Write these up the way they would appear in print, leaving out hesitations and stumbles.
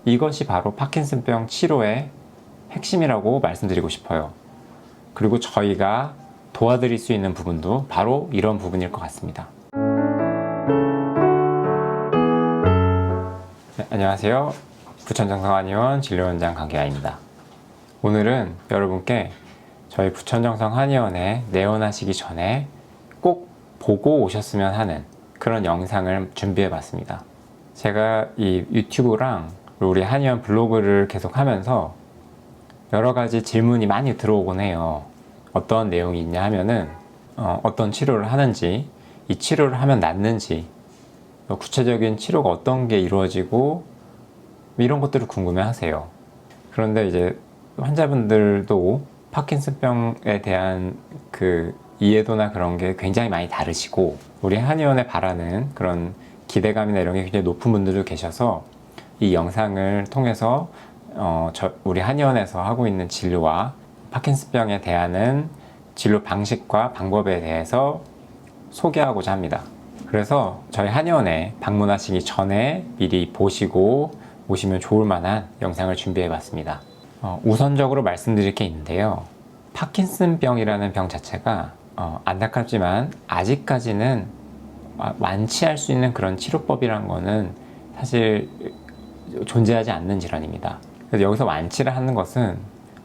이것이 바로 파킨슨병 치료의 핵심이라고 말씀드리고 싶어요. 그리고 저희가 도와드릴 수 있는 부분도 바로 이런 부분일 것 같습니다. 네, 안녕하세요. 부천정성한의원 진료원장 강계아입니다. 오늘은 여러분께 저희 부천정성한의원에 내원하시기 전에 꼭 보고 오셨으면 하는 그런 영상을 준비해 봤습니다. 제가 이 유튜브랑 우리 한의원 블로그를 계속 하면서 여러 가지 질문이 많이 들어오곤 해요. 어떤 내용이 있냐 하면은 어떤 치료를 하는지, 이 치료를 하면 낫는지, 구체적인 치료가 어떤 게 이루어지고 이런 것들을 궁금해 하세요. 그런데 이제 환자분들도 파킨슨병에 대한 그 이해도나 그런 게 굉장히 많이 다르시고, 우리 한의원에 바라는 그런 기대감이나 이런 게 굉장히 높은 분들도 계셔서 이 영상을 통해서 우리 한의원에서 하고 있는 진료와 파킨슨병에 대한 진료 방식과 방법에 대해서 소개하고자 합니다. 그래서 저희 한의원에 방문하시기 전에 미리 보시고 오시면 좋을 만한 영상을 준비해 봤습니다. 우선적으로 말씀드릴 게 있는데요. 파킨슨병이라는 병 자체가 안타깝지만 아직까지는 완치할 수 있는 그런 치료법이란 거는 사실 존재하지 않는 질환입니다. 그래서 여기서 완치를 하는 것은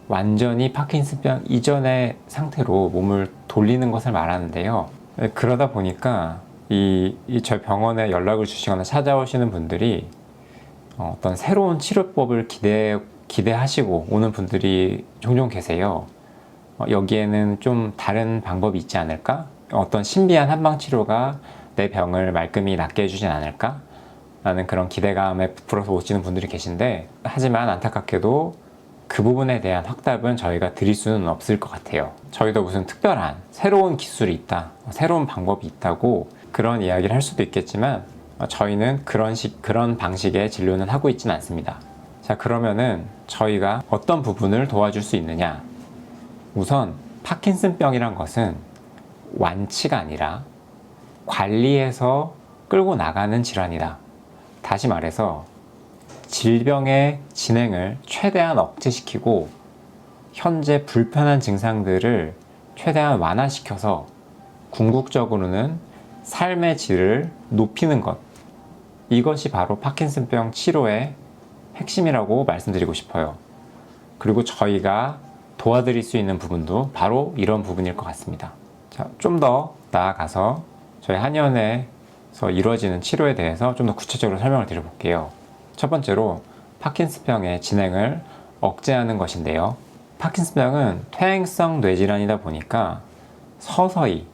완전히 파킨슨병 이전의 상태로 몸을 돌리는 것을 말하는데요. 그러다 보니까 저희 병원에 연락을 주시거나 찾아오시는 분들이 어떤 새로운 치료법을 기대하시고 오는 분들이 종종 계세요. 여기에는 좀 다른 방법이 있지 않을까? 어떤 신비한 한방치료가 내 병을 말끔히 낫게 해주진 않을까? 라는 그런 기대감에 부풀어서 오시는 분들이 계신데, 하지만 안타깝게도 그 부분에 대한 확답은 저희가 드릴 수는 없을 것 같아요. 저희도 무슨 특별한 새로운 기술이 있다, 새로운 방법이 있다고 그런 이야기를 할 수도 있겠지만 저희는 그런 방식의 진료는 하고 있지는 않습니다. 자, 그러면은 저희가 어떤 부분을 도와줄 수 있느냐? 우선 파킨슨병이란 것은 완치가 아니라 관리해서 끌고 나가는 질환이다. 다시 말해서 질병의 진행을 최대한 억제시키고 현재 불편한 증상들을 최대한 완화시켜서 궁극적으로는 삶의 질을 높이는 것, 이것이 바로 파킨슨병 치료의 핵심이라고 말씀드리고 싶어요. 그리고 저희가 도와드릴 수 있는 부분도 바로 이런 부분일 것 같습니다. 자, 좀 더 나아가서 저희 한의원에서 이루어지는 치료에 대해서 좀 더 구체적으로 설명을 드려볼게요. 첫 번째로 파킨슨병의 진행을 억제하는 것인데요. 파킨슨병은 퇴행성 뇌질환이다 보니까 서서히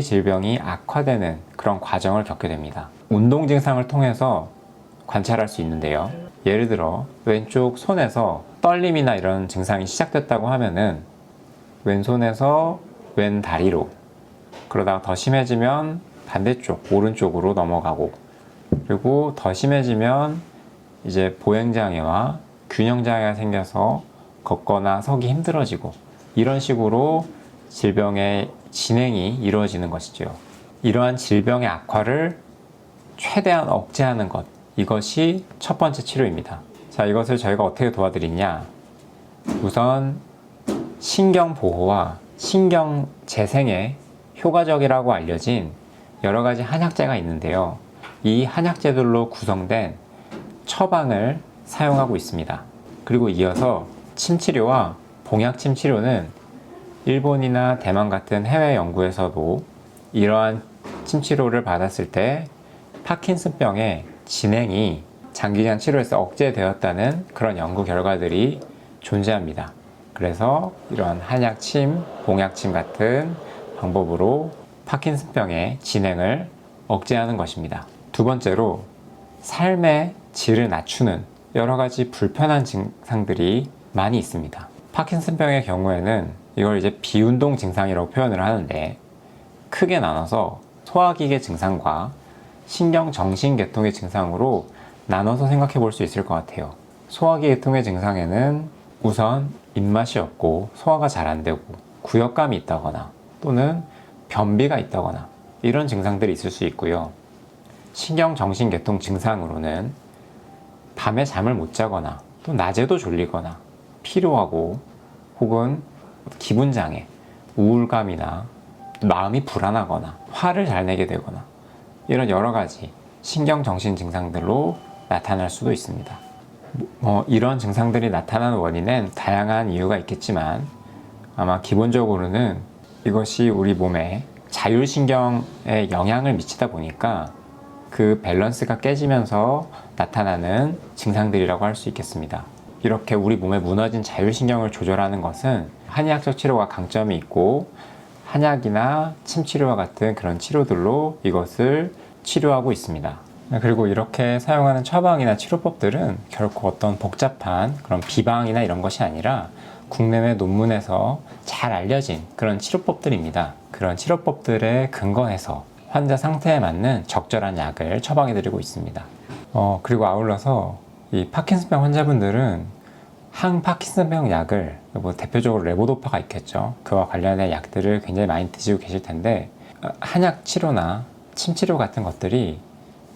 질병이 악화되는 그런 과정을 겪게 됩니다. 운동 증상을 통해서 관찰할 수 있는데요. 예를 들어 왼쪽 손에서 떨림이나 이런 증상이 시작됐다고 하면은 왼손에서 왼 다리로, 그러다가 더 심해지면 반대쪽 오른쪽으로 넘어가고, 그리고 더 심해지면 이제 보행장애와 균형장애가 생겨서 걷거나 서기 힘들어지고, 이런 식으로 질병의 진행이 이루어지는 것이죠. 이러한 질병의 악화를 최대한 억제하는 것, 이것이 첫 번째 치료입니다. 자, 이것을 저희가 어떻게 도와드리냐? 우선 신경 보호와 신경 재생에 효과적이라고 알려진 여러 가지 한약재가 있는데요. 이 한약재들로 구성된 처방을 사용하고 있습니다. 그리고 이어서 침치료와 봉약침 치료는 일본이나 대만 같은 해외 연구에서도 이러한 침치료를 받았을 때 파킨슨병의 진행이 장기간 치료에서 억제되었다는 그런 연구 결과들이 존재합니다. 그래서 이러한 한약침, 봉약침 같은 방법으로 파킨슨병의 진행을 억제하는 것입니다. 두 번째로 삶의 질을 낮추는 여러 가지 불편한 증상들이 많이 있습니다. 파킨슨병의 경우에는 이걸 이제 비운동 증상이라고 표현을 하는데, 크게 나눠서 소화기계 증상과 신경정신계통의 증상으로 나눠서 생각해 볼 수 있을 것 같아요. 소화기계통의 증상에는 우선 입맛이 없고 소화가 잘 안 되고 구역감이 있다거나 또는 변비가 있다거나 이런 증상들이 있을 수 있고요. 신경정신계통 증상으로는 밤에 잠을 못 자거나 또 낮에도 졸리거나 피로하고 혹은 기분장애, 우울감이나 마음이 불안하거나 화를 잘 내게 되거나 이런 여러 가지 신경정신 증상들로 나타날 수도 있습니다. 이런 증상들이 나타나는 원인엔 다양한 이유가 있겠지만 아마 기본적으로는 이것이 우리 몸에 자율신경에 영향을 미치다 보니까 그 밸런스가 깨지면서 나타나는 증상들이라고 할 수 있겠습니다. 이렇게 우리 몸에 무너진 자율신경을 조절하는 것은 한의학적 치료가 강점이 있고 한약이나 침치료와 같은 그런 치료들로 이것을 치료하고 있습니다. 그리고 이렇게 사용하는 처방이나 치료법들은 결코 어떤 복잡한 그런 비방이나 이런 것이 아니라 국내외 논문에서 잘 알려진 그런 치료법들입니다. 그런 치료법들에 근거해서 환자 상태에 맞는 적절한 약을 처방해드리고 있습니다. 그리고 아울러서 이 파킨슨병 환자분들은 항파킨슨병 약을 대표적으로 레보도파가 있겠죠. 그와 관련된 약들을 굉장히 많이 드시고 계실 텐데 한약 치료나 침 치료 같은 것들이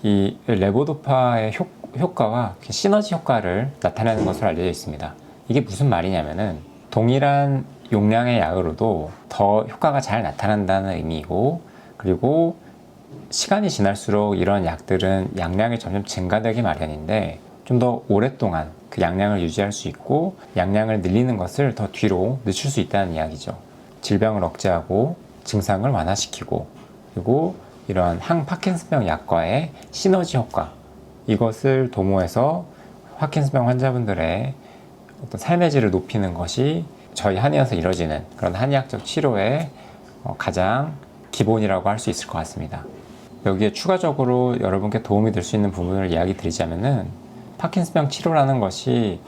이 레보도파의 효과와 시너지 효과를 나타내는 것으로 알려져 있습니다. 이게 무슨 말이냐면은 동일한 용량의 약으로도 더 효과가 잘 나타난다는 의미이고, 그리고 시간이 지날수록 이런 약들은 양량이 점점 증가되기 마련인데 좀 더 오랫동안 그 양량을 유지할 수 있고 양량을 늘리는 것을 더 뒤로 늦출 수 있다는 이야기죠. 질병을 억제하고 증상을 완화시키고 그리고 이러한 항파킨슨병 약과의 시너지 효과, 이것을 도모해서 파킨슨병 환자분들의 어떤 삶의 질을 높이는 것이 저희 한의원에서 이루어지는 그런 한의학적 치료의 가장 기본이라고 할 수 있을 것 같습니다. 여기에 추가적으로 여러분께 도움이 될 수 있는 부분을 이야기 드리자면은 파킨슨병 치료라는 것이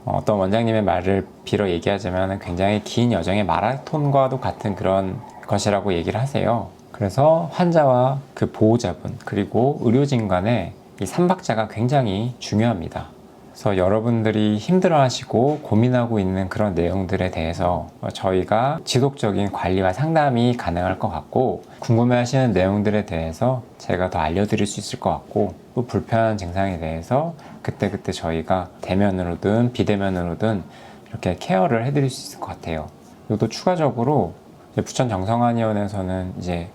어떤 원장님의 말을 빌어 얘기하자면 굉장히 긴 여정의 마라톤과도 같은 그런 것이라고 얘기를 하세요. 그래서 환자와 그 보호자분 그리고 의료진 간의 이 삼박자가 굉장히 중요합니다. 그래서 여러분들이 힘들어하시고 고민하고 있는 그런 내용들에 대해서 저희가 지속적인 관리와 상담이 가능할 것 같고, 궁금해하시는 내용들에 대해서 제가 더 알려드릴 수 있을 것 같고, 또 불편한 증상에 대해서 그때그때 저희가 대면으로든 비대면으로든 이렇게 케어를 해드릴 수 있을 것 같아요. 그리고 또 추가적으로 부천정성한의원에서는 이제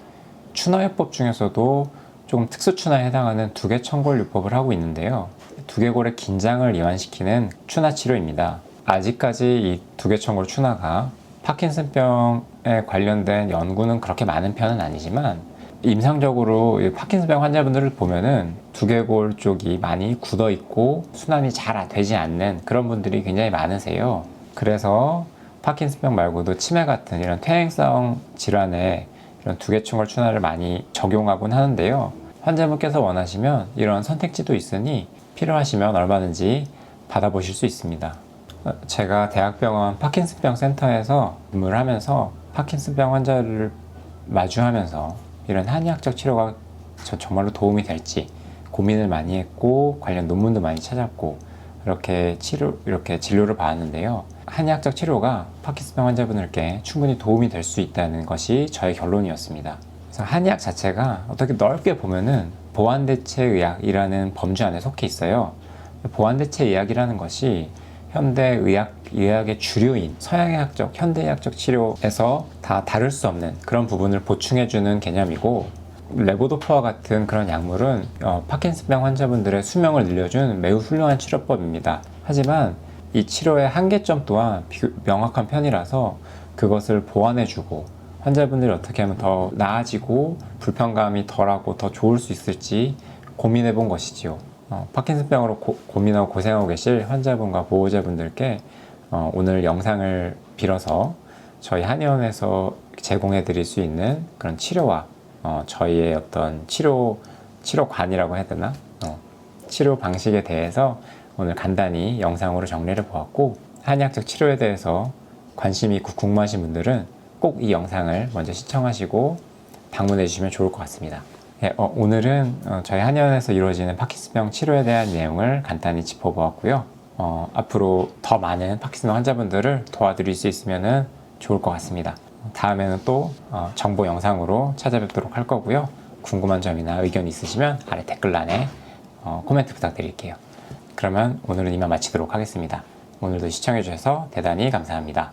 추나요법 중에서도 조금 특수추나에 해당하는 두개청골요법을 하고 있는데요. 두개골의 긴장을 이완시키는 추나 치료입니다. 아직까지 이 두개청골 추나가 파킨슨병에 관련된 연구는 그렇게 많은 편은 아니지만 임상적으로 이 파킨슨병 환자분들을 보면은 두개골 쪽이 많이 굳어 있고 순환이 잘 되지 않는 그런 분들이 굉장히 많으세요. 그래서 파킨슨병 말고도 치매 같은 이런 퇴행성 질환에 이런 두개청골 추나를 많이 적용하곤 하는데요. 환자분께서 원하시면 이런 선택지도 있으니 필요하시면 얼마든지 받아보실 수 있습니다. 제가 대학병원 파킨슨병 센터에서 근무를 하면서 파킨슨병 환자를 마주하면서 이런 한의학적 치료가 정말로 도움이 될지 고민을 많이 했고 관련 논문도 많이 찾았고 이렇게 진료를 받았는데요. 한의학적 치료가 파킨슨병 환자분들께 충분히 도움이 될 수 있다는 것이 저의 결론이었습니다. 그래서 한의학 자체가 어떻게 넓게 보면은 보완대체의학이라는 범주 안에 속해 있어요. 보완대체의학이라는 것이 현대의학의 주류인 서양의학적, 현대의학적 치료에서 다 다룰 수 없는 그런 부분을 보충해주는 개념이고, 레보도파와 같은 그런 약물은 파킨슨병 환자분들의 수명을 늘려준 매우 훌륭한 치료법입니다. 하지만 이 치료의 한계점 또한 명확한 편이라서 그것을 보완해주고 환자분들이 어떻게 하면 더 나아지고 불편감이 덜하고 더 좋을 수 있을지 고민해 본 것이지요. 파킨슨병으로 고민하고 고생하고 계실 환자분과 보호자분들께 오늘 영상을 빌어서 저희 한의원에서 제공해 드릴 수 있는 그런 치료와 저희의 어떤 치료관이라고 해야 되나? 치료 방식에 대해서 오늘 간단히 영상으로 정리를 보았고, 한의학적 치료에 대해서 관심이 있고 궁금하신 분들은 꼭 이 영상을 먼저 시청하시고 방문해 주시면 좋을 것 같습니다. 네, 오늘은 저희 한의원에서 이루어지는 파킨슨병 치료에 대한 내용을 간단히 짚어보았고요. 앞으로 더 많은 파킨슨 환자분들을 도와드릴 수 있으면 좋을 것 같습니다. 다음에는 또 정보 영상으로 찾아뵙도록 할 거고요. 궁금한 점이나 의견 있으시면 아래 댓글란에 코멘트 부탁드릴게요. 그러면 오늘은 이만 마치도록 하겠습니다. 오늘도 시청해주셔서 대단히 감사합니다.